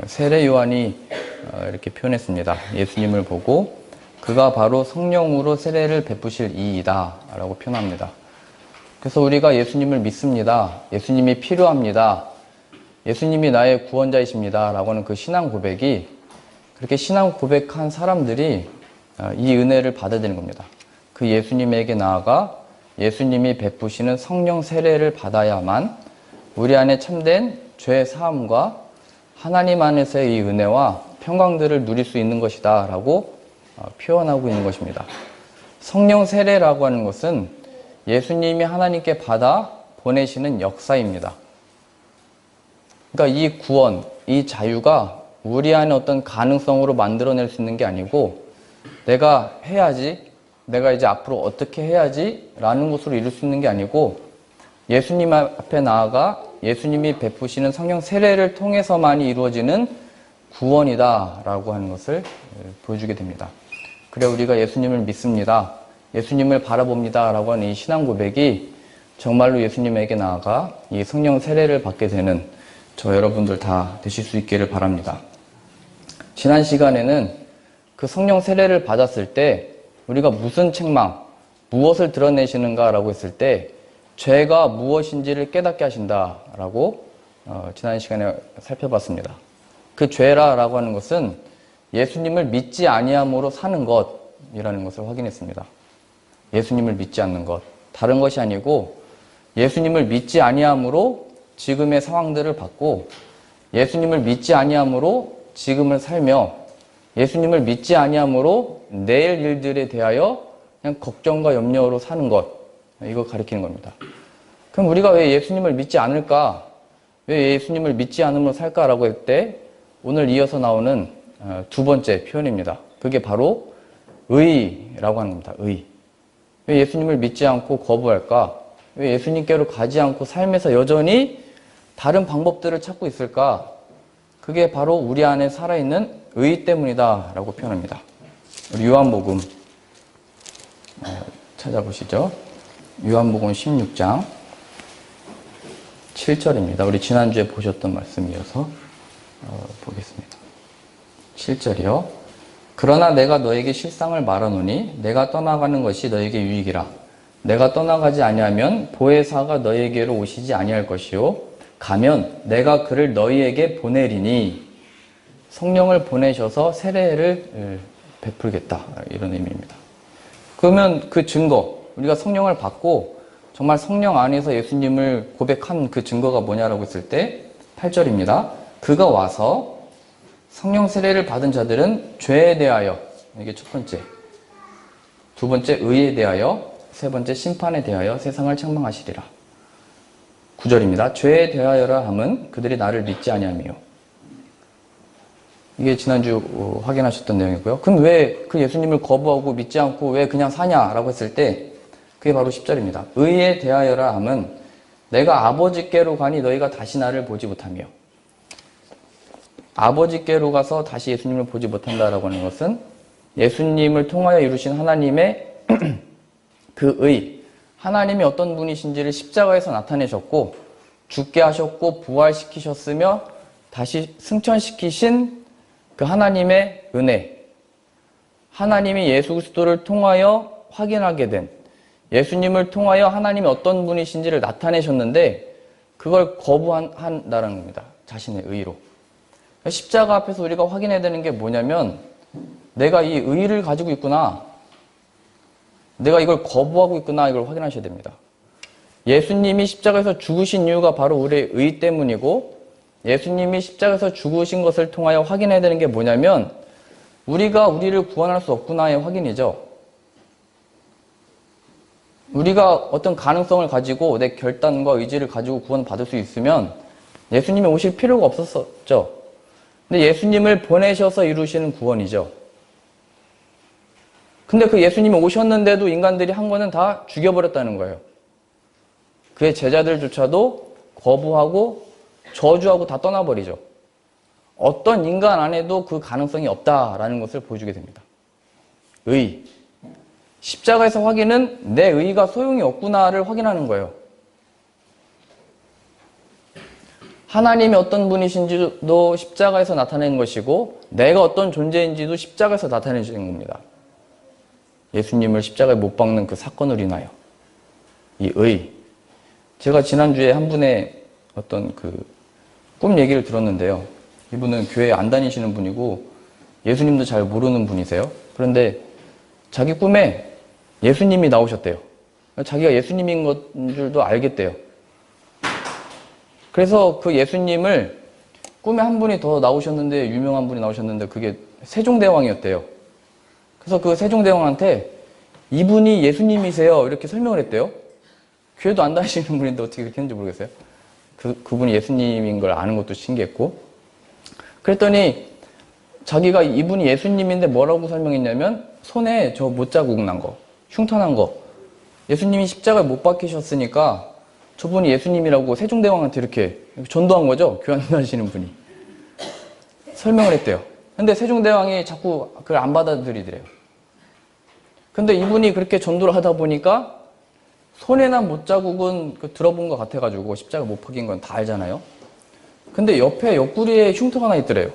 세례 요한이 이렇게 표현했습니다. 예수님을 보고 그가 바로 성령으로 세례를 베푸실 이이다 라고 표현합니다. 그래서 우리가 예수님을 믿습니다. 예수님이 필요합니다. 예수님이 나의 구원자이십니다 라고 하는 그 신앙 고백이, 그렇게 신앙 고백한 사람들이 이 은혜를 받아야 되는 겁니다. 그 예수님에게 나아가 예수님이 베푸시는 성령 세례를 받아야만 우리 안에 참된 죄 사함과 하나님 안에서의 이 은혜와 평강들을 누릴 수 있는 것이다 라고 표현하고 있는 것입니다. 성령 세례라고 하는 것은 예수님이 하나님께 받아 보내시는 역사입니다. 그러니까 이 구원, 이 자유가 우리 안에 어떤 가능성으로 만들어낼 수 있는 게 아니고, 내가 해야지, 내가 이제 앞으로 어떻게 해야지 라는 것으로 이룰 수 있는 게 아니고, 예수님 앞에 나아가 예수님이 베푸시는 성령 세례를 통해서만이 이루어지는 구원이다 라고 하는 것을 보여주게 됩니다. 그래 우리가 예수님을 믿습니다, 예수님을 바라봅니다 라고 하는 이 신앙 고백이 정말로 예수님에게 나아가 이 성령 세례를 받게 되는 저 여러분들 다 되실 수 있기를 바랍니다. 지난 시간에는 그 성령 세례를 받았을 때 우리가 무슨 책망, 무엇을 드러내시는가 라고 했을 때 죄가 무엇인지를 깨닫게 하신다라고 지난 시간에 살펴봤습니다. 그 죄라고 하는 것은 예수님을 믿지 아니함으로 사는 것이라는 것을 확인했습니다. 예수님을 믿지 않는 것, 다른 것이 아니고 예수님을 믿지 아니함으로 지금의 상황들을 받고, 예수님을 믿지 아니함으로 지금을 살며, 예수님을 믿지 아니함으로 내일 일들에 대하여 그냥 걱정과 염려로 사는 것, 이거 가리키는 겁니다. 그럼 우리가 왜 예수님을 믿지 않을까? 왜 예수님을 믿지 않음으로 살까라고 할 때 오늘 이어서 나오는 두 번째 표현입니다. 그게 바로 의라고 하는 겁니다. 의. 왜 예수님을 믿지 않고 거부할까? 왜 예수님께로 가지 않고 삶에서 여전히 다른 방법들을 찾고 있을까? 그게 바로 우리 안에 살아있는 의 때문이다 라고 표현합니다. 우리 요한복음 찾아보시죠. 요한복음 16장 7절입니다. 우리 지난주에 보셨던 말씀이어서 보겠습니다. 7절이요. 그러나 내가 너에게 실상을 말하노니 내가 떠나가는 것이 너에게 유익이라. 내가 떠나가지 아니하면 보혜사가 너에게로 오시지 아니할 것이요. 가면 내가 그를 너희에게 보내리니 성령을 보내셔서 세례를 베풀겠다. 이런 의미입니다. 그러면 그 증거, 우리가 성령을 받고 정말 성령 안에서 예수님을 고백한 그 증거가 뭐냐라고 했을 때 8절입니다. 그가 와서 성령 세례를 받은 자들은 죄에 대하여, 이게 첫 번째, 두 번째 의에 대하여, 세 번째 심판에 대하여 세상을 책망하시리라. 9절입니다. 죄에 대하여라 함은 그들이 나를 믿지 아니하며. 이게 지난주 확인하셨던 내용이고요. 그럼 왜 그 예수님을 거부하고 믿지 않고 왜 그냥 사냐라고 했을 때 그게 바로 10절입니다. 의에 대하여라 함은 내가 아버지께로 가니 너희가 다시 나를 보지 못하며. 아버지께로 가서 다시 예수님을 보지 못한다라고 하는 것은 예수님을 통하여 이루신 하나님의 그 의, 하나님이 어떤 분이신지를 십자가에서 나타내셨고 죽게 하셨고 부활시키셨으며 다시 승천시키신 그 하나님의 은혜, 하나님이 예수 그리스도를 통하여 확인하게 된, 예수님을 통하여 하나님이 어떤 분이신지를 나타내셨는데 그걸 거부한다는 겁니다. 자신의 의로. 십자가 앞에서 우리가 확인해야 되는 게 뭐냐면 내가 이 의를 가지고 있구나, 내가 이걸 거부하고 있구나, 이걸 확인하셔야 됩니다. 예수님이 십자가에서 죽으신 이유가 바로 우리의 의 때문이고, 예수님이 십자가에서 죽으신 것을 통하여 확인해야 되는 게 뭐냐면 우리가 우리를 구원할 수 없구나의 확인이죠. 우리가 어떤 가능성을 가지고 내 결단과 의지를 가지고 구원받을 수 있으면 예수님이 오실 필요가 없었죠. 근데 예수님을 보내셔서 이루시는 구원이죠. 근데 그 예수님이 오셨는데도 인간들이 한 거는 다 죽여버렸다는 거예요. 그의 제자들조차도 거부하고 저주하고 다 떠나버리죠. 어떤 인간 안에도 그 가능성이 없다라는 것을 보여주게 됩니다. 의. 십자가에서 확인은 내 의가 소용이 없구나를 확인하는 거예요. 하나님이 어떤 분이신지도 십자가에서 나타낸 것이고 내가 어떤 존재인지도 십자가에서 나타내시는 겁니다. 예수님을 십자가에 못 박는 그 사건을 인하여 이 의. 제가 지난주에 한 분의 어떤 그 꿈 얘기를 들었는데요. 이분은 교회 안 다니시는 분이고 예수님도 잘 모르는 분이세요. 그런데 자기 꿈에 예수님이 나오셨대요. 자기가 예수님인 것 줄도 알겠대요. 그래서 그 예수님을 꿈에 한 분이 더 나오셨는데, 유명한 분이 나오셨는데 그게 세종대왕이었대요. 그래서 그 세종대왕한테 이분이 예수님이세요 이렇게 설명을 했대요. 교회도 안 다니시는 분인데 어떻게 그렇게 했는지 모르겠어요. 그분이 예수님인 걸 아는 것도 신기했고, 그랬더니 자기가 이분이 예수님인데 뭐라고 설명했냐면 손에 저 못자국 난 거, 흉터난 거, 예수님이 십자가에 못 박히셨으니까 저분이 예수님이라고 세종대왕한테 이렇게 전도한 거죠. 교회 안 다니시는 분이 설명을 했대요. 근데 세종대왕이 자꾸 그걸 안 받아들이더래요. 근데 이분이 그렇게 전도를 하다 보니까 손에 난 못자국은 들어본 것 같아가지고 십자가 못 박힌 건 다 알잖아요. 근데 옆에 옆구리에 흉터가 하나 있더래요.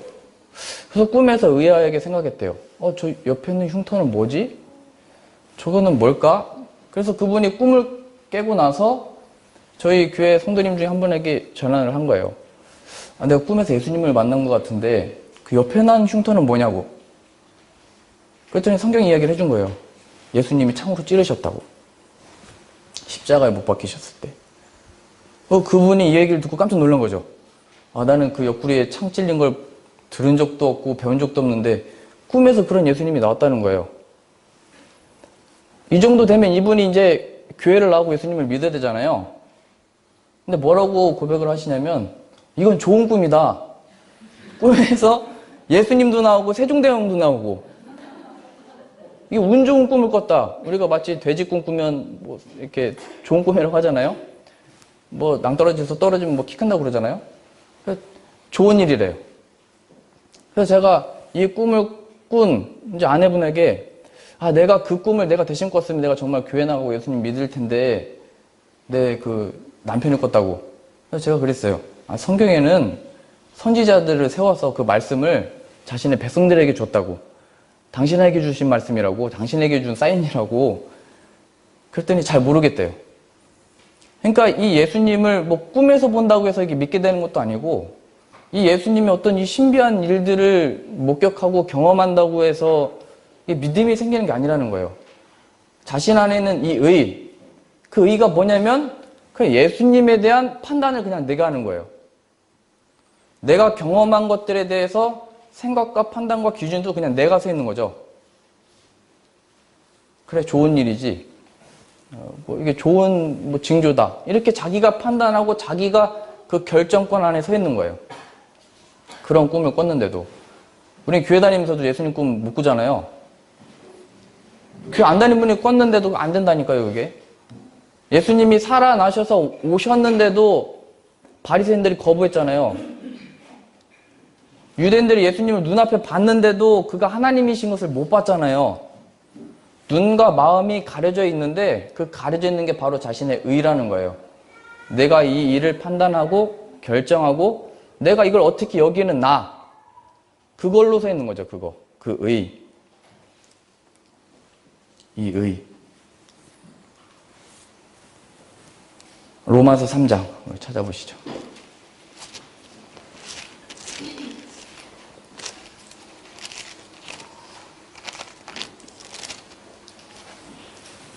그래서 꿈에서 의아하게 생각했대요. 저 옆에 있는 흉터는 뭐지? 저거는 뭘까? 그래서 그분이 꿈을 깨고 나서 저희 교회 성도님 중에 한 분에게 전화를 한 거예요. 내가 꿈에서 예수님을 만난 것 같은데 그 옆에 난 흉터는 뭐냐고. 그랬더니 성경 이야기를 해준 거예요. 예수님이 창으로 찌르셨다고. 십자가에 못 박히셨을 때. 그분이 이 얘기를 듣고 깜짝 놀란 거죠. 나는 그 옆구리에 창 찔린 걸 들은 적도 없고 배운 적도 없는데 꿈에서 그런 예수님이 나왔다는 거예요. 이 정도 되면 이분이 이제 교회를 나오고 예수님을 믿어야 되잖아요. 근데 뭐라고 고백을 하시냐면 이건 좋은 꿈이다. 꿈에서 예수님도 나오고 세종대왕도 나오고 이게 운 좋은 꿈을 꿨다. 우리가 마치 돼지 꿈 꾸면 뭐 이렇게 좋은 꿈이라고 하잖아요. 뭐 낭떠러지에서 떨어지면 뭐 키 큰다고 그러잖아요. 좋은 일이래요. 그래서 제가 이 꿈을 꾼 이제 아내분에게 내가 그 꿈을 내가 대신 꿨으면 내가 정말 교회 나가고 예수님 믿을 텐데 내 그 남편이 꿨다고. 그래서 제가 그랬어요. 성경에는 선지자들을 세워서 그 말씀을 자신의 백성들에게 줬다고. 당신에게 주신 말씀이라고, 당신에게 준 사인이라고. 그랬더니 잘 모르겠대요. 그러니까 이 예수님을 뭐 꿈에서 본다고 해서 이게 믿게 되는 것도 아니고 이 예수님의 어떤 이 신비한 일들을 목격하고 경험한다고 해서 믿음이 생기는 게 아니라는 거예요. 자신 안에 있는 이 의, 그 의가 뭐냐면 그냥 예수님에 대한 판단을 그냥 내가 하는 거예요. 내가 경험한 것들에 대해서 생각과 판단과 기준도 그냥 내가 서 있는 거죠. 그래, 좋은 일이지. 이게 좋은 징조다. 이렇게 자기가 판단하고 자기가 그 결정권 안에 서 있는 거예요. 그런 꿈을 꿨는데도. 우리 교회 다니면서도 예수님 꿈 못 꾸잖아요. 교회 안 다니는 분이 꿨는데도 안 된다니까요, 그게. 예수님이 살아나셔서 오셨는데도 바리새인들이 거부했잖아요. 유대인들이 예수님을 눈앞에 봤는데도 그가 하나님이신 것을 못 봤잖아요. 눈과 마음이 가려져 있는데 그 가려져 있는 게 바로 자신의 의라는 거예요. 내가 이 일을 판단하고 결정하고 내가 이걸 어떻게 여기는 나. 그걸로 서 있는 거죠, 그거. 그 의. 이 의. 로마서 3장 찾아보시죠.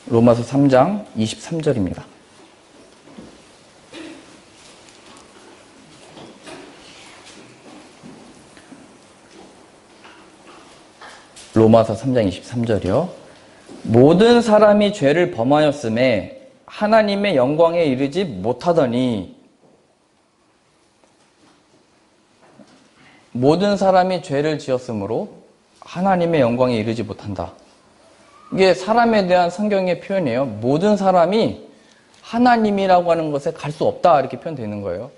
로마서 3장 23절입니다. 로마서 3장 23절이요. 모든 사람이 죄를 범하였음에 하나님의 영광에 이르지 못하더니. 모든 사람이 죄를 지었으므로 하나님의 영광에 이르지 못한다. 이게 사람에 대한 성경의 표현이에요. 모든 사람이 하나님이라고 하는 것에 갈 수 없다 이렇게 표현되어 있는 거예요.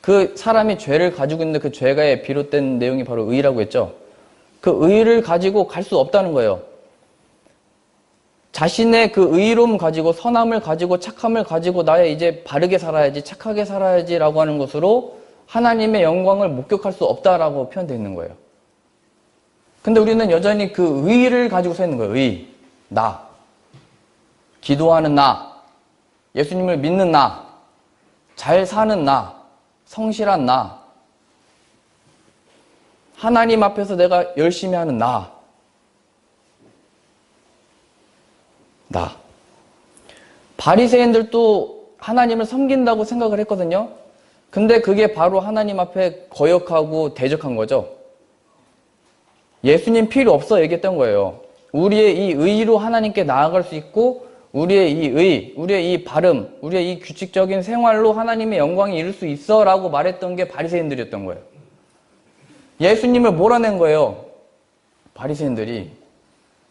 그 사람이 죄를 가지고 있는데 그 죄가에 비롯된 내용이 바로 의라고 했죠. 그 의를 가지고 갈 수 없다는 거예요. 자신의 그 의로움 가지고 선함을 가지고 착함을 가지고 나의 이제 바르게 살아야지 착하게 살아야지 라고 하는 것으로 하나님의 영광을 목격할 수 없다라고 표현되어 있는 거예요. 근데 우리는 여전히 그 의를 가지고 서 있는 거예요. 의. 나. 기도하는 나. 예수님을 믿는 나. 잘 사는 나. 성실한 나. 하나님 앞에서 내가 열심히 하는 나. 바리새인들도 하나님을 섬긴다고 생각을 했거든요. 근데 그게 바로 하나님 앞에 거역하고 대적한 거죠. 예수님 필요 없어 얘기했던 거예요. 우리의 이 의로 하나님께 나아갈 수 있고 우리의 이 의, 우리의 이 발음, 우리의 이 규칙적인 생활로 하나님의 영광에 이룰 수 있어 라고 말했던 게 바리새인들이었던 거예요. 예수님을 몰아낸 거예요. 바리새인들이.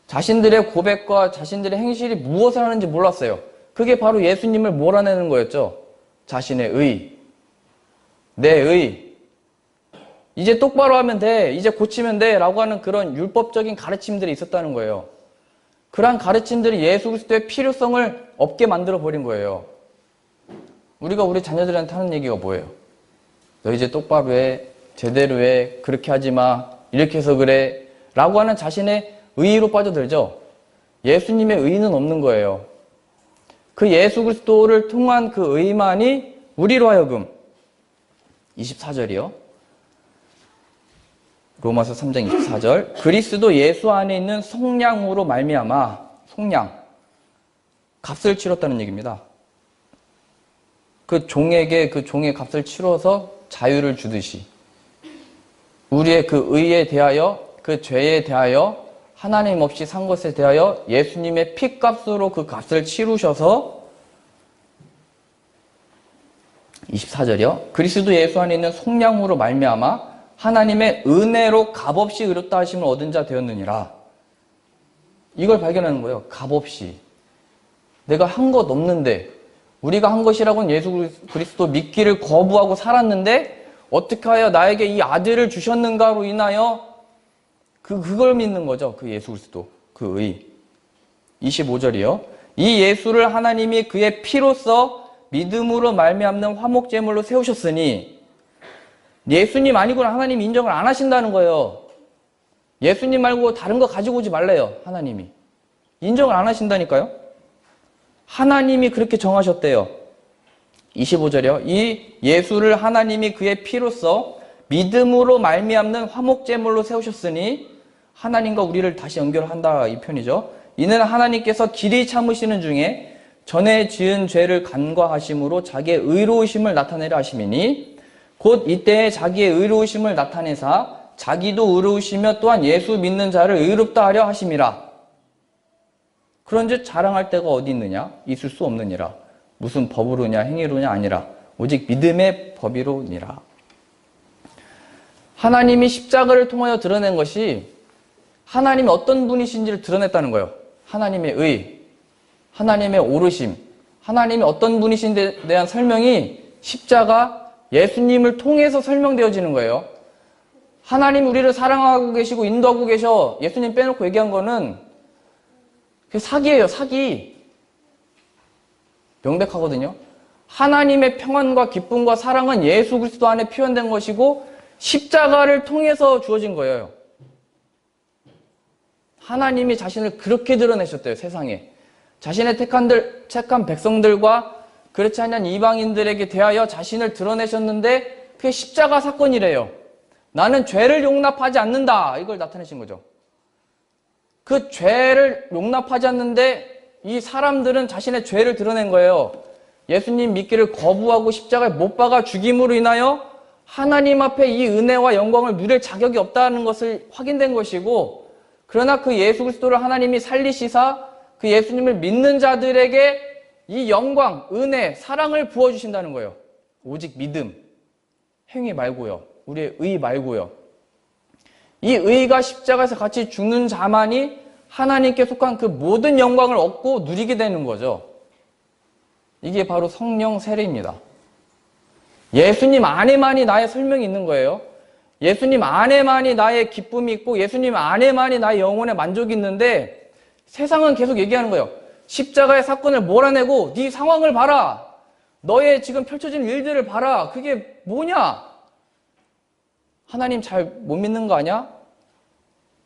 자신들의 고백과 자신들의 행실이 무엇을 하는지 몰랐어요. 그게 바로 예수님을 몰아내는 거였죠. 자신의 의, 내 의, 이제 똑바로 하면 돼, 이제 고치면 돼 라고 하는 그런 율법적인 가르침들이 있었다는 거예요. 그러한 가르침들이 예수 그리스도의 필요성을 없게 만들어 버린 거예요. 우리가 우리 자녀들한테 하는 얘기가 뭐예요? 너 이제 똑바로 해, 제대로 해, 그렇게 하지 마, 이렇게 해서 그래 라고 하는 자신의 의의로 빠져들죠. 예수님의 의의는 없는 거예요. 그 예수 그리스도를 통한 그 의의만이 우리로 하여금 24절이요. 로마서 3장 24절. 그리스도 예수 안에 있는 속량으로 말미암아, 속량, 값을 치렀다는 얘기입니다. 그 종에게 그 종의 값을 치러서 자유를 주듯이 우리의 그 의에 대하여, 그 죄에 대하여, 하나님 없이 산 것에 대하여 예수님의 피값으로 그 값을 치르셔서 24절이요. 그리스도 예수 안에 있는 속량으로 말미암아 하나님의 은혜로 값없이 의롭다 하심을 얻은 자 되었느니라. 이걸 발견하는 거예요. 값없이. 내가 한 것 없는데, 우리가 한 것이라고는 예수 그리스도 믿기를 거부하고 살았는데 어떻게 하여 나에게 이 아들을 주셨는가로 인하여 그걸 믿는 거죠. 그 예수 그리스도, 그 의. 25절이요. 이 예수를 하나님이 그의 피로써 믿음으로 말미암는 화목제물로 세우셨으니, 예수님 아니고는 하나님 인정을 안 하신다는 거예요. 예수님 말고 다른 거 가지고 오지 말래요. 하나님이. 인정을 안 하신다니까요. 하나님이 그렇게 정하셨대요. 25절이요. 이 예수를 하나님이 그의 피로써 믿음으로 말미암는 화목제물로 세우셨으니, 하나님과 우리를 다시 연결한다 이 편이죠. 이는 하나님께서 길이 참으시는 중에 전에 지은 죄를 간과하심으로 자기의 의로우심을 나타내려 하심이니, 곧 이때에 자기의 의로우심을 나타내사 자기도 의로우시며 또한 예수 믿는 자를 의롭다 하려 하심이라. 그런즉 자랑할 데가 어디 있느냐? 있을 수 없느니라. 무슨 법으로냐 행위로냐 아니라 오직 믿음의 법이로니라. 하나님이 십자가를 통하여 드러낸 것이 하나님이 어떤 분이신지를 드러냈다는 거예요. 하나님의 의, 하나님의 오르심, 하나님이 어떤 분이신지에 대한 설명이 십자가, 예수님을 통해서 설명되어지는 거예요. 하나님 우리를 사랑하고 계시고 인도하고 계셔, 예수님 빼놓고 얘기한 거는 그게 사기예요. 사기. 명백하거든요. 하나님의 평안과 기쁨과 사랑은 예수 그리스도 안에 표현된 것이고 십자가를 통해서 주어진 거예요. 하나님이 자신을 그렇게 드러내셨대요. 세상에. 자신의 택한 백성들과 그렇지 않은 이방인들에게 대하여 자신을 드러내셨는데 그게 십자가 사건이래요. 나는 죄를 용납하지 않는다. 이걸 나타내신 거죠. 그 죄를 용납하지 않는데 이 사람들은 자신의 죄를 드러낸 거예요. 예수님 믿기를 거부하고 십자가에 못 박아 죽임으로 인하여 하나님 앞에 이 은혜와 영광을 누릴 자격이 없다는 것을 확인된 것이고, 그러나 그 예수 그리스도를 하나님이 살리시사 그 예수님을 믿는 자들에게 이 영광, 은혜, 사랑을 부어주신다는 거예요. 오직 믿음, 행위 말고요. 우리의 의 말고요. 이 의가 십자가에서 같이 죽는 자만이 하나님께 속한 그 모든 영광을 얻고 누리게 되는 거죠. 이게 바로 성령 세례입니다. 예수님 안에만이 나의 설명이 있는 거예요. 예수님 안에만이 나의 기쁨이 있고 예수님 안에만이 나의 영혼의 만족이 있는데 세상은 계속 얘기하는 거예요. 십자가의 사건을 몰아내고 네 상황을 봐라. 너의 지금 펼쳐진 일들을 봐라. 그게 뭐냐? 하나님 잘 못 믿는 거 아니야?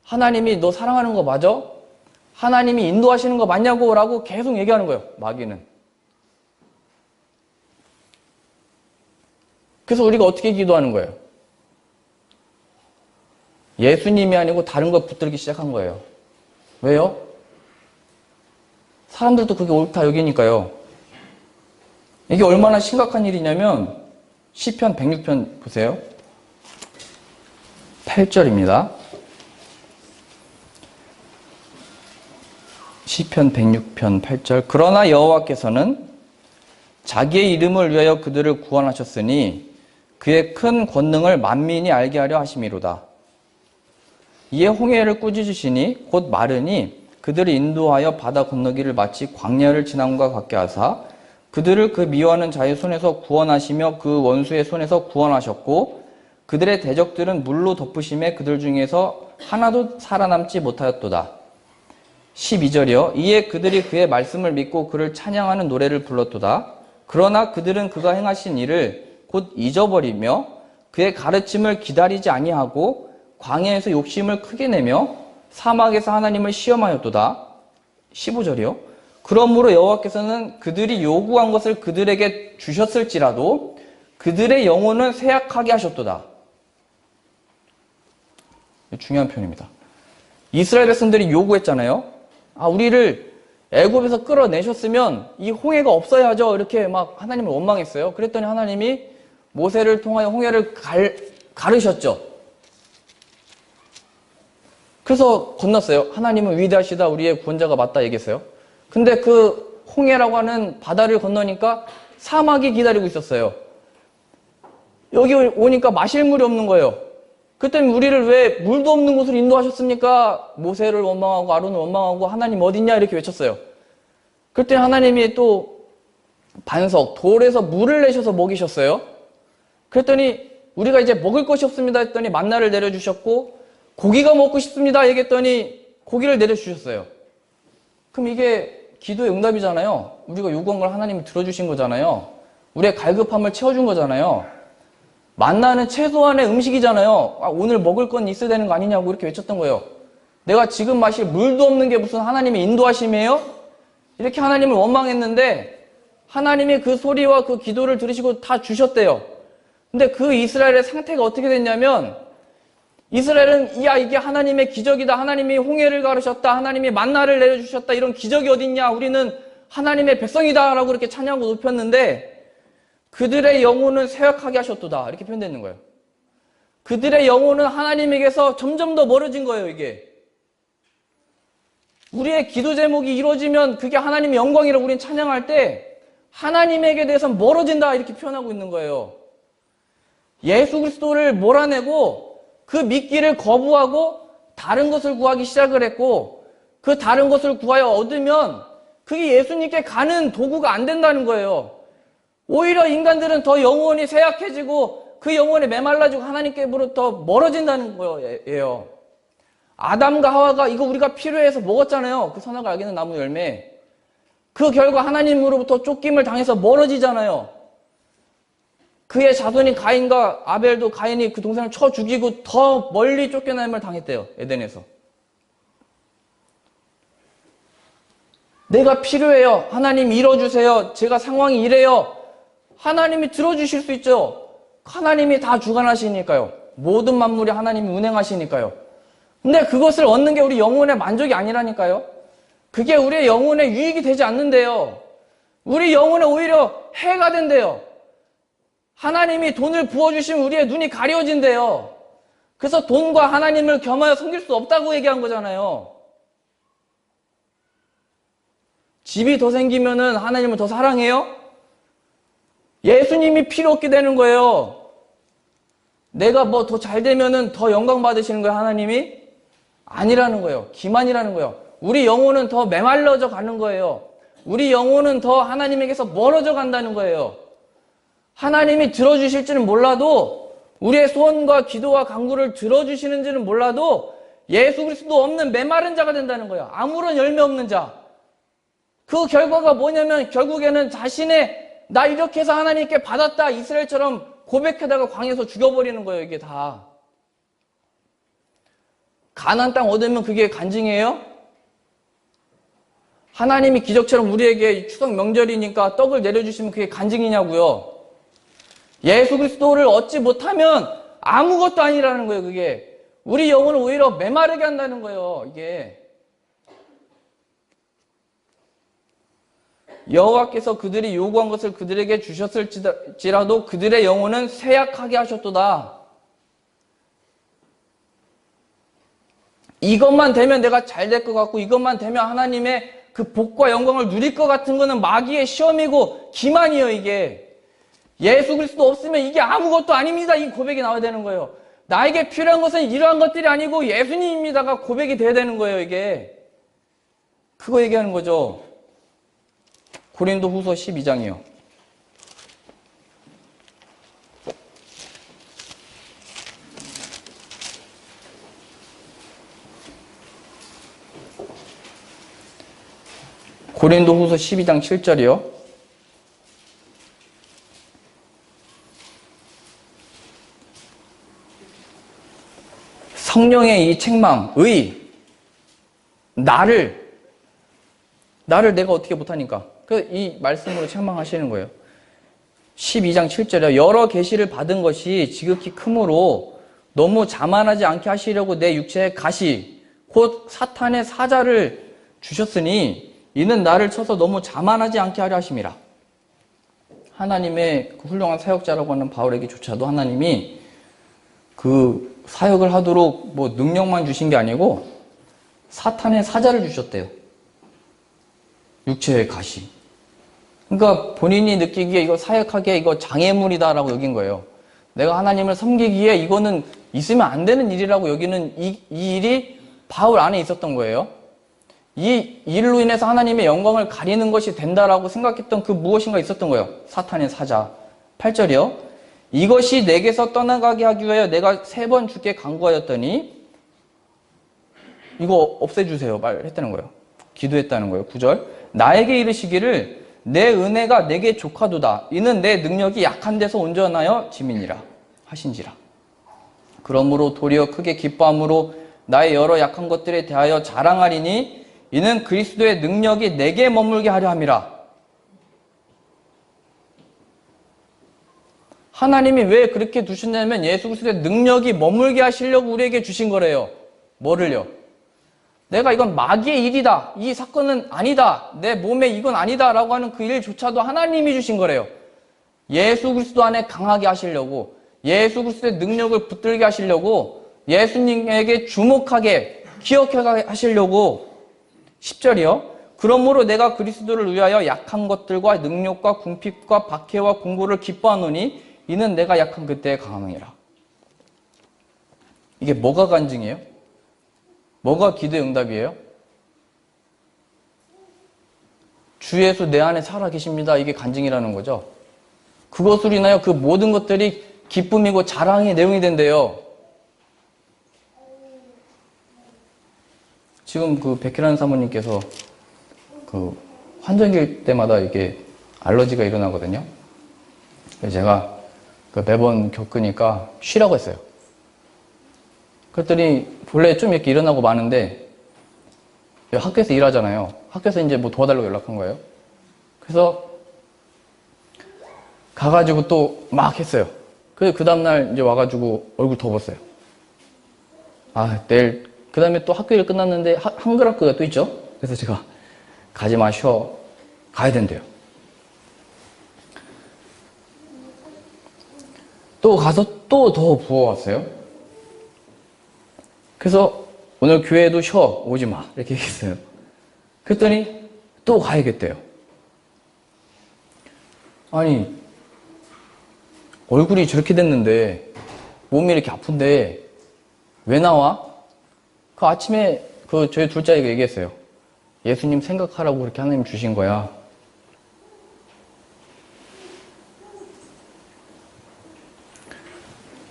하나님이 너 사랑하는 거 맞아? 하나님이 인도하시는 거 맞냐고? 라고 계속 얘기하는 거예요. 마귀는. 그래서 우리가 어떻게 기도하는 거예요? 예수님이 아니고 다른 걸 붙들기 시작한 거예요. 왜요? 사람들도 그게 옳다 여기니까요. 이게 얼마나 심각한 일이냐면 시편 106편 보세요. 8절입니다. 시편 106편 8절. 그러나 여호와께서는 자기의 이름을 위하여 그들을 구원하셨으니 그의 큰 권능을 만민이 알게 하려 하심이로다. 이에 홍해를 꾸짖으시니 곧 마르니 그들을 인도하여 바다 건너기를 마치 광야를 지남과 같게 하사 그들을 그 미워하는 자의 손에서 구원하시며 그 원수의 손에서 구원하셨고 그들의 대적들은 물로 덮으심에 그들 중에서 하나도 살아남지 못하였도다. 12절이요. 이에 그들이 그의 말씀을 믿고 그를 찬양하는 노래를 불렀도다. 그러나 그들은 그가 행하신 일을 곧 잊어버리며 그의 가르침을 기다리지 아니하고 광야에서 욕심을 크게 내며 사막에서 하나님을 시험하였도다. 15절이요. 그러므로 여호와께서는 그들이 요구한 것을 그들에게 주셨을지라도 그들의 영혼은 쇠약하게 하셨도다. 중요한 표현입니다. 이스라엘 백성들이 요구했잖아요. 우리를 애굽에서 끌어내셨으면 이 홍해가 없어야죠. 이렇게 막 하나님을 원망했어요. 그랬더니 하나님이 모세를 통하여 홍해를 가르셨죠. 그래서 건넜어요. 하나님은 위대하시다. 우리의 구원자가 맞다 얘기했어요. 근데 그 홍해라고 하는 바다를 건너니까 사막이 기다리고 있었어요. 여기 오니까 마실 물이 없는 거예요. 그랬더니 우리를 왜 물도 없는 곳으로 인도하셨습니까? 모세를 원망하고 아론을 원망하고 하나님 어딨냐 이렇게 외쳤어요. 그랬더니 하나님이 또 반석, 돌에서 물을 내셔서 먹이셨어요. 그랬더니 우리가 이제 먹을 것이 없습니다 했더니 만나를 내려주셨고 고기가 먹고 싶습니다 얘기했더니 고기를 내려주셨어요. 그럼 이게 기도의 응답이잖아요. 우리가 요구한 걸 하나님이 들어주신 거잖아요. 우리의 갈급함을 채워준 거잖아요. 만나는 최소한의 음식이잖아요. 오늘 먹을 건 있어야 되는 거 아니냐고 이렇게 외쳤던 거예요. 내가 지금 마실 물도 없는 게 무슨 하나님의 인도하심이에요? 이렇게 하나님을 원망했는데 하나님이 그 소리와 그 기도를 들으시고 다 주셨대요. 근데 그 이스라엘의 상태가 어떻게 됐냐면 이스라엘은 이게 하나님의 기적이다. 하나님이 홍해를 가르셨다. 하나님이 만나를 내려주셨다. 이런 기적이 어딨냐. 우리는 하나님의 백성이다. 라고 이렇게 찬양하고 높였는데 그들의 영혼은 쇠약하게 하셨도다. 이렇게 표현되는 거예요. 그들의 영혼은 하나님에게서 점점 더 멀어진 거예요. 이게. 우리의 기도 제목이 이루어지면 그게 하나님의 영광이라고 우리는 찬양할 때 하나님에게 대해서 멀어진다. 이렇게 표현하고 있는 거예요. 예수 그리스도를 몰아내고 그 믿기를 거부하고 다른 것을 구하기 시작을 했고 그 다른 것을 구하여 얻으면 그게 예수님께 가는 도구가 안 된다는 거예요. 오히려 인간들은 더 영혼이 쇠약해지고 그 영혼이 메말라지고 하나님께로부터 멀어진다는 거예요. 아담과 하와가 이거 우리가 필요해서 먹었잖아요. 그 선악을 알게 된 나무 열매. 그 결과 하나님으로부터 쫓김을 당해서 멀어지잖아요. 그의 자손인 가인과 아벨도 가인이 그 동생을 쳐 죽이고 더 멀리 쫓겨남을 당했대요. 에덴에서. 내가 필요해요. 하나님 이뤄주세요. 제가 상황이 이래요. 하나님이 들어주실 수 있죠. 하나님이 다 주관하시니까요. 모든 만물이 하나님이 운행하시니까요. 근데 그것을 얻는 게 우리 영혼의 만족이 아니라니까요. 그게 우리의 영혼의 유익이 되지 않는데요. 우리 영혼에 오히려 해가 된대요. 하나님이 돈을 부어주시면 우리의 눈이 가려진대요. 그래서 돈과 하나님을 겸하여 섬길 수 없다고 얘기한 거잖아요. 집이 더 생기면은 하나님을 더 사랑해요? 예수님이 필요 없게 되는 거예요. 내가 뭐 더 잘 되면은 더 영광 받으시는 거예요, 하나님이? 아니라는 거예요. 기만이라는 거예요. 우리 영혼은 더 메말라져 가는 거예요. 우리 영혼은 더 하나님에게서 멀어져 간다는 거예요. 하나님이 들어주실지는 몰라도 우리의 소원과 기도와 간구를 들어주시는지는 몰라도 예수 그리스도 없는 메마른 자가 된다는 거예요. 아무런 열매 없는 자. 그 결과가 뭐냐면 결국에는 자신의 나 이렇게 해서 하나님께 받았다 이스라엘처럼 고백하다가 광야에서 죽여버리는 거예요. 이게 다. 가나안 땅 얻으면 그게 간증이에요? 하나님이 기적처럼 우리에게 추석 명절이니까 떡을 내려주시면 그게 간증이냐고요? 예수 그리스도를 얻지 못하면 아무것도 아니라는 거예요, 그게. 우리 영혼을 오히려 메마르게 한다는 거예요, 이게. 여호와께서 그들이 요구한 것을 그들에게 주셨을지라도 그들의 영혼은 쇠약하게 하셨도다. 이것만 되면 내가 잘 될 것 같고 이것만 되면 하나님의 그 복과 영광을 누릴 것 같은 거는 마귀의 시험이고 기만이에요, 이게. 예수 그리스도 없으면 이게 아무것도 아닙니다. 이 고백이 나와야 되는 거예요. 나에게 필요한 것은 이러한 것들이 아니고 예수님입니다가 고백이 돼야 되는 거예요, 이게. 그거 얘기하는 거죠. 고린도 후서 12장이요. 고린도 후서 12장 7절이요. 성령의 이 책망, 나를 내가 어떻게 못하니까. 그래서 이 말씀으로 책망하시는 거예요. 12장 7절에 여러 계시를 받은 것이 지극히 크므로 너무 자만하지 않게 하시려고 내 육체에 가시 곧 사탄의 사자를 주셨으니 이는 나를 쳐서 너무 자만하지 않게 하려 하심이라. 하나님의 그 훌륭한 사역자라고 하는 바울에게조차도 하나님이 그 사역을 하도록 뭐 능력만 주신 게 아니고 사탄의 사자를 주셨대요. 육체의 가시. 그러니까 본인이 느끼기에 이거 사역하기에 이거 장애물이다라고 여긴 거예요. 내가 하나님을 섬기기에 이거는 있으면 안 되는 일이라고 여기는 이 일이 바울 안에 있었던 거예요. 이 일로 인해서 하나님의 영광을 가리는 것이 된다라고 생각했던 그 무엇인가 있었던 거예요. 사탄의 사자. 8절이요. 이것이 내게서 떠나가게 하기 위하여 내가 3번 주께 간구하였더니 이거 없애주세요 말했다는 거예요. 기도했다는 거예요. 9절. 나에게 이르시기를 내 은혜가 내게 족하도다. 이는 내 능력이 약한 데서 온전하여 짐이니라 하신지라. 그러므로 도리어 크게 기뻐함으로 나의 여러 약한 것들에 대하여 자랑하리니 이는 그리스도의 능력이 내게 머물게 하려 함이라. 하나님이 왜 그렇게 두셨냐면 예수 그리스도의 능력이 머물게 하시려고 우리에게 주신 거래요. 뭐를요? 내가 이건 마귀의 일이다. 이 사건은 아니다. 내 몸에 이건 아니다. 라고 하는 그 일조차도 하나님이 주신 거래요. 예수 그리스도 안에 강하게 하시려고, 예수 그리스도의 능력을 붙들게 하시려고, 예수님에게 주목하게, 기억하게 하시려고. 10절이요. 그러므로 내가 그리스도를 위하여 약한 것들과 능력과 궁핍과 박해와 공고를 기뻐하노니 이는 내가 약한 그때에 강함이라. 이게 뭐가 간증이에요? 뭐가 기도의 응답이에요? 주 예수 내 안에 살아계십니다. 이게 간증이라는 거죠. 그것으로 인하여 그 모든 것들이 기쁨이고 자랑의 내용이 된대요. 지금 그 백희라는 사모님께서 그 환절기 때마다 이게 알러지가 일어나거든요. 그래서 제가 그 매번 겪으니까 쉬라고 했어요. 그랬더니 본래 좀 이렇게 일어나고 마는데 학교에서 일하잖아요. 학교에서 이제 뭐 도와달라고 연락한 거예요. 그래서 가가지고 또 막 했어요. 그래서 그 다음날 이제 와가지고 얼굴 덮었어요. 아, 내일 그 다음에 또 학교 일 끝났는데 한글 학교가 또 있죠. 그래서 제가 가지마, 쉬어. 가야 된대요. 또 가서 또 더 부어왔어요. 그래서 오늘 교회도 쉬어. 오지 마. 이렇게 얘기했어요. 그랬더니 또 가야겠대요. 아니, 얼굴이 저렇게 됐는데 몸이 이렇게 아픈데 왜 나와? 그 아침에 그 저희 둘째 아이가 얘기했어요. 예수님 생각하라고 그렇게 하나님 주신 거야.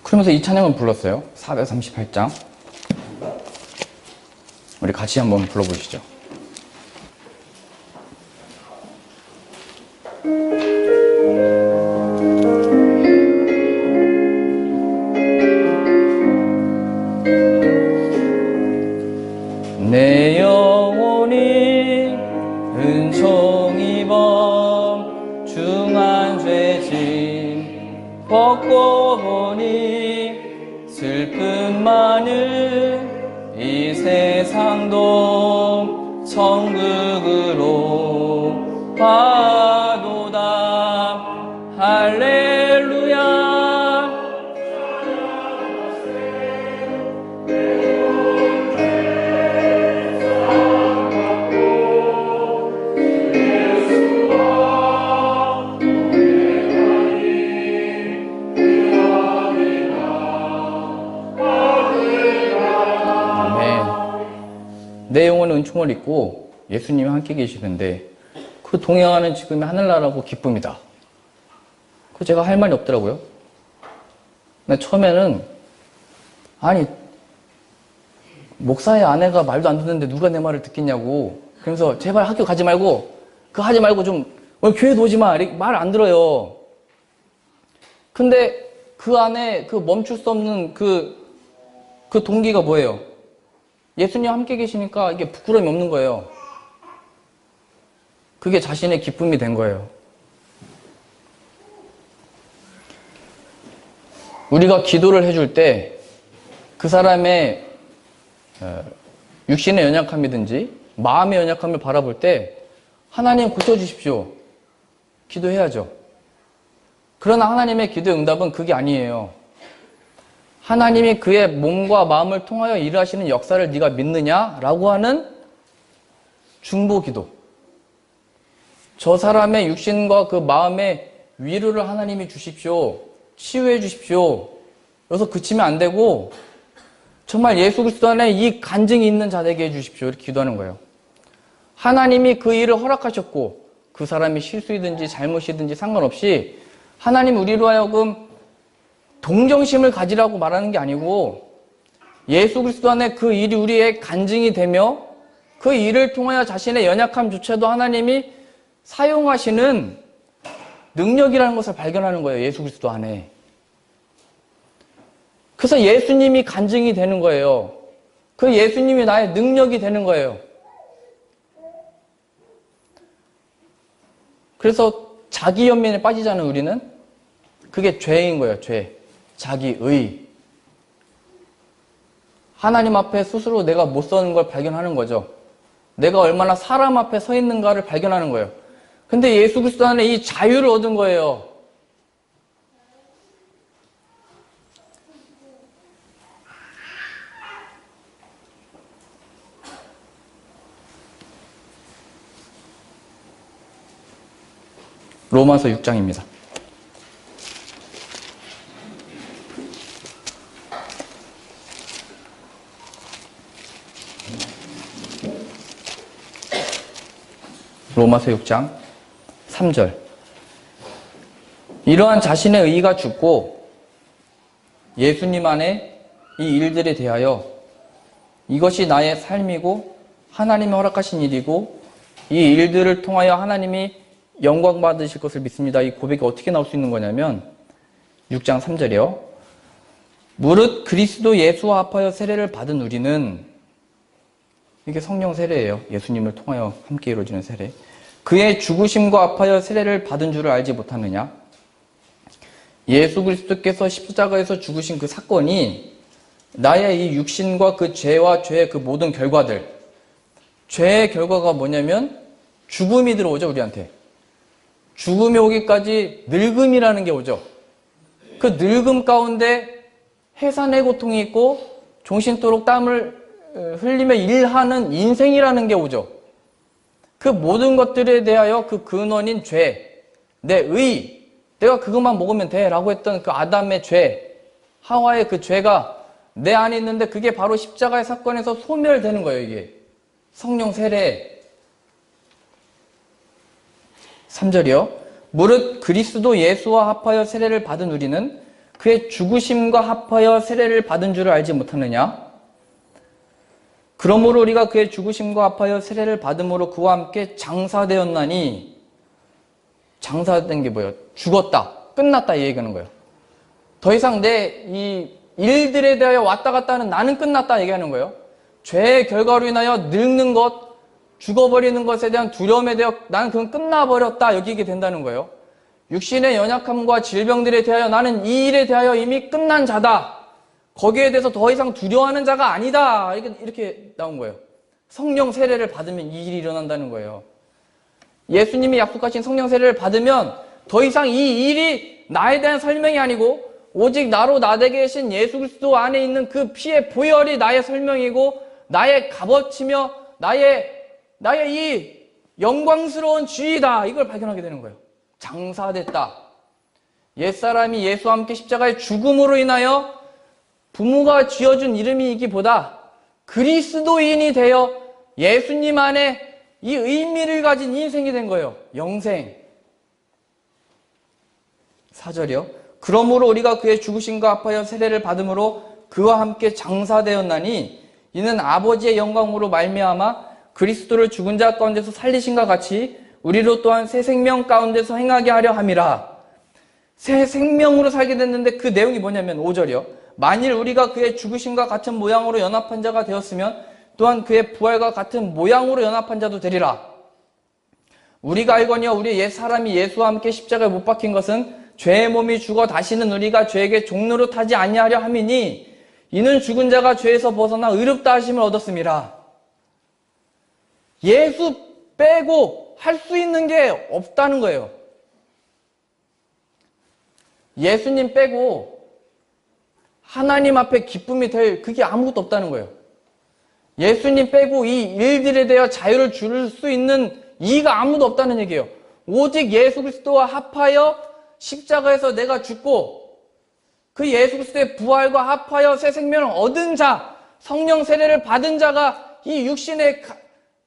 그러면서 이 찬양을 불렀어요. 438장. 우리 같이 한번 불러보시죠. 벗고 보니 슬픔 많은 이 세상도 천국으로 가도다. 할렐루야. 내 영혼의 은총을 입고 예수님이 함께 계시는데 그 동행하는 지금의 하늘나라고 기쁨이다. 그 제가 할 말이 없더라고요. 근데 처음에는 아니 목사의 아내가 말도 안 듣는데 누가 내 말을 듣겠냐고. 그러면서 제발 학교 가지 말고 그거 하지 말고 좀 교회도 오지 마. 말 안 들어요. 근데 그 안에 그 멈출 수 없는 그 동기가 뭐예요? 예수님 함께 계시니까 이게 부끄러움이 없는 거예요. 그게 자신의 기쁨이 된 거예요. 우리가 기도를 해줄 때 그 사람의 육신의 연약함이든지 마음의 연약함을 바라볼 때 하나님 고쳐주십시오. 기도해야죠. 그러나 하나님의 기도의 응답은 그게 아니에요. 하나님이 그의 몸과 마음을 통하여 일하시는 역사를 네가 믿느냐라고 하는 중보기도. 저 사람의 육신과 그 마음의 위로를 하나님이 주십시오. 치유해 주십시오. 여기서 그치면 안 되고 정말 예수 그리스도 안에 이 간증이 있는 자 되게 해 주십시오. 이렇게 기도하는 거예요. 하나님이 그 일을 허락하셨고 그 사람이 실수이든지 잘못이든지 상관없이 하나님 우리로 하여금 동정심을 가지라고 말하는 게 아니고 예수 그리스도 안에 그 일이 우리의 간증이 되며 그 일을 통하여 자신의 연약함조차도 하나님이 사용하시는 능력이라는 것을 발견하는 거예요. 예수 그리스도 안에. 그래서 예수님이 간증이 되는 거예요. 그 예수님이 나의 능력이 되는 거예요. 그래서 자기 연민에 빠지잖아요, 우리는. 그게 죄인 거예요, 죄. 자기의. 하나님 앞에 스스로 내가 못 서는 걸 발견하는 거죠. 내가 얼마나 사람 앞에 서 있는가를 발견하는 거예요. 근데 예수 그리스도 안에 이 자유를 얻은 거예요. 로마서 6장입니다. 로마서 6장 3절. 이러한 자신의 의의가 죽고 예수님 안에 이 일들에 대하여 이것이 나의 삶이고 하나님이 허락하신 일이고 이 일들을 통하여 하나님이 영광 받으실 것을 믿습니다. 이 고백이 어떻게 나올 수 있는 거냐면 6장 3절이요. 무릇 그리스도 예수와 합하여 세례를 받은 우리는, 이게 성령 세례예요. 예수님을 통하여 함께 이루어지는 세례. 그의 죽으심과 합하여 세례를 받은 줄을 알지 못하느냐? 예수 그리스도께서 십자가에서 죽으신 그 사건이 나의 이 육신과 그 죄와 죄의 그 모든 결과들, 죄의 결과가 뭐냐면 죽음이 들어오죠, 우리한테. 죽음이 오기까지 늙음이라는 게 오죠. 그 늙음 가운데 해산의 고통이 있고 종신토록 땀을 흘리며 일하는 인생이라는 게 오죠. 그 모든 것들에 대하여 그 근원인 죄, 내 의, 내가 그것만 먹으면 돼 라고 했던 그 아담의 죄, 하와의 그 죄가 내 안에 있는데 그게 바로 십자가의 사건에서 소멸되는 거예요. 이게 성령 세례. 3절이요. 무릇 그리스도 예수와 합하여 세례를 받은 우리는 그의 죽으심과 합하여 세례를 받은 줄을 알지 못하느냐? 그러므로 우리가 그의 죽으심과 합하여 세례를 받음으로 그와 함께 장사되었나니, 장사된 게 뭐예요? 죽었다, 끝났다 이 얘기하는 거예요. 더 이상 내 이 일들에 대하여 왔다 갔다 하는 나는 끝났다 얘기하는 거예요. 죄의 결과로 인하여 늙는 것, 죽어버리는 것에 대한 두려움에 대하여 나는 그건 끝나버렸다 여기게 된다는 거예요. 육신의 연약함과 질병들에 대하여 나는 이 일에 대하여 이미 끝난 자다. 거기에 대해서 더 이상 두려워하는 자가 아니다. 이렇게 나온 거예요. 성령 세례를 받으면 이 일이 일어난다는 거예요. 예수님이 약속하신 성령 세례를 받으면 더 이상 이 일이 나에 대한 설명이 아니고 오직 나로 나되게 계신 예수 그리스도 안에 있는 그 피의 보혈이 나의 설명이고 나의 값어치며 나의 이 영광스러운 주의다. 이걸 발견하게 되는 거예요. 장사됐다. 옛사람이 예수와 함께 십자가의 죽음으로 인하여 부모가 지어준 이름이기보다 그리스도인이 되어 예수님 안에 이 의미를 가진 인생이 된 거예요. 영생. 4절이요. 그러므로 우리가 그의 죽으심과 합하여 세례를 받음으로 그와 함께 장사되었나니 이는 아버지의 영광으로 말미암아 그리스도를 죽은 자 가운데서 살리신과 같이 우리로 또한 새 생명 가운데서 행하게 하려 함이라. 새 생명으로 살게 됐는데 그 내용이 뭐냐면 5절이요. 만일 우리가 그의 죽으심과 같은 모양으로 연합한 자가 되었으면 또한 그의 부활과 같은 모양으로 연합한 자도 되리라. 우리가 알거니와 우리의 옛 사람이 예수와 함께 십자가에 못 박힌 것은 죄의 몸이 죽어 다시는 우리가 죄에게 종로로 타지 아니하려 함이니 이는 죽은 자가 죄에서 벗어나 의롭다 하심을 얻었음이라. 예수 빼고 할 수 있는 게 없다는 거예요. 예수님 빼고 하나님 앞에 기쁨이 될 그게 아무것도 없다는 거예요. 예수님 빼고 이 일들에 대하여 자유를 줄 수 있는 이가 아무도 없다는 얘기예요. 오직 예수 그리스도와 합하여 십자가에서 내가 죽고 그 예수 그리스도의 부활과 합하여 새 생명을 얻은 자, 성령 세례를 받은 자가 이 육신의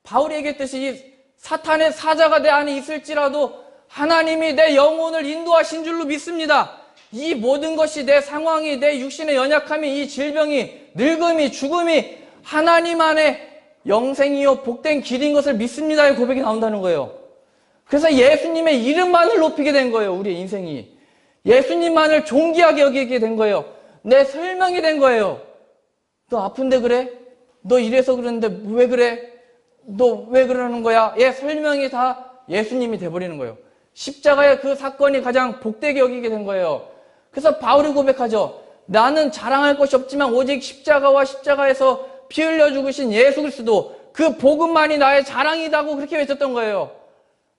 바울이 얘기했듯이 이 사탄의 사자가 내 안에 있을지라도 하나님이 내 영혼을 인도하신 줄로 믿습니다. 이 모든 것이 내 상황이, 내 육신의 연약함이, 이 질병이, 늙음이, 죽음이 하나님 안에 영생이요 복된 길인 것을 믿습니다의 고백이 나온다는 거예요. 그래서 예수님의 이름만을 높이게 된 거예요. 우리의 인생이. 예수님만을 존귀하게 여기게 된 거예요. 내 설명이 된 거예요. 너 아픈데 그래? 너 이래서 그러는데 왜 그래? 너 왜 그러는 거야? 설명이 다 예수님이 돼버리는 거예요. 십자가의 그 사건이 가장 복되게 여기게 된 거예요. 그래서 바울이 고백하죠. 나는 자랑할 것이 없지만 오직 십자가와 십자가에서 피 흘려 죽으신 예수 그리스도 그 복음만이 나의 자랑이다고 그렇게 외쳤던 거예요.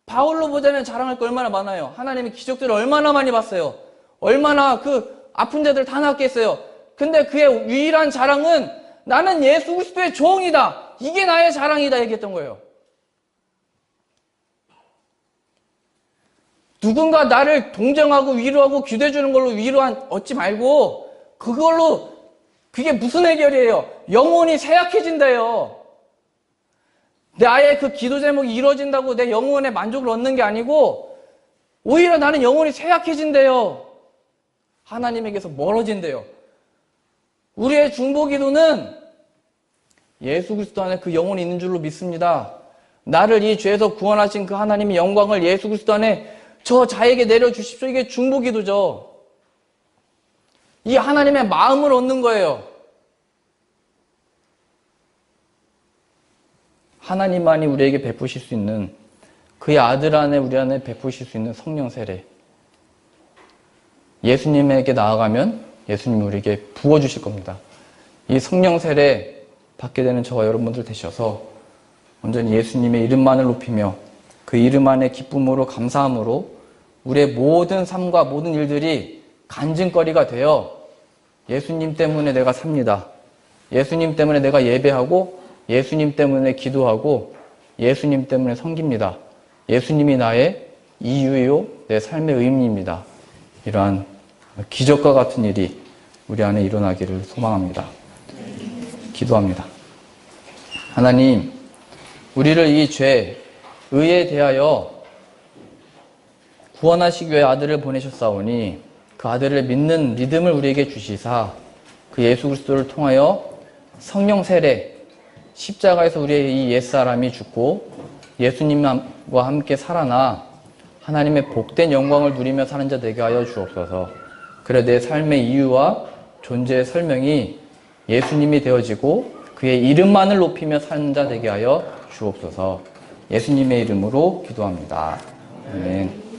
바울로 보자면 자랑할 거 얼마나 많아요. 하나님이 기적들을 얼마나 많이 봤어요. 얼마나 그 아픈 자들 다 낫게 했어요. 근데 그의 유일한 자랑은 나는 예수 그리스도의 종이다. 이게 나의 자랑이다 얘기했던 거예요. 누군가 나를 동정하고 위로하고 기도해주는 걸로 얻지 말고 그걸로 그게 무슨 해결이에요? 영혼이 쇠약해진대요. 나의 그 기도 제목이 이루어진다고 내 영혼의 만족을 얻는 게 아니고 오히려 나는 영혼이 쇠약해진대요. 하나님에게서 멀어진대요. 우리의 중보기도는 예수 그리스도 안에 그 영혼이 있는 줄로 믿습니다. 나를 이 죄에서 구원하신 그 하나님의 영광을 예수 그리스도 안에 저 자에게 내려주십시오. 이게 중보기도죠. 이 하나님의 마음을 얻는 거예요. 하나님만이 우리에게 베푸실 수 있는 그의 아들 안에 우리 안에 베푸실 수 있는 성령 세례. 예수님에게 나아가면 예수님이 우리에게 부어주실 겁니다. 이 성령 세례 받게 되는 저와 여러분들 되셔서 온전히 예수님의 이름만을 높이며 그 이름 안에 기쁨으로 감사함으로 우리의 모든 삶과 모든 일들이 간증거리가 되어 예수님 때문에 내가 삽니다. 예수님 때문에 내가 예배하고 예수님 때문에 기도하고 예수님 때문에 섬깁니다. 예수님이 나의 이유요 내 삶의 의미입니다. 이러한 기적과 같은 일이 우리 안에 일어나기를 소망합니다. 기도합니다. 하나님, 우리를 이 죄, 의에 대하여 구원하시기 위해 아들을 보내셨사오니 그 아들을 믿는 믿음을 우리에게 주시사 그 예수 그리스도를 통하여 성령 세례, 십자가에서 우리의 이 옛사람이 죽고 예수님과 함께 살아나 하나님의 복된 영광을 누리며 사는 자 되게 하여 주옵소서. 그래 내 삶의 이유와 존재의 설명이 예수님이 되어지고 그의 이름만을 높이며 사는 자 되게 하여 주옵소서. 예수님의 이름으로 기도합니다. 아멘.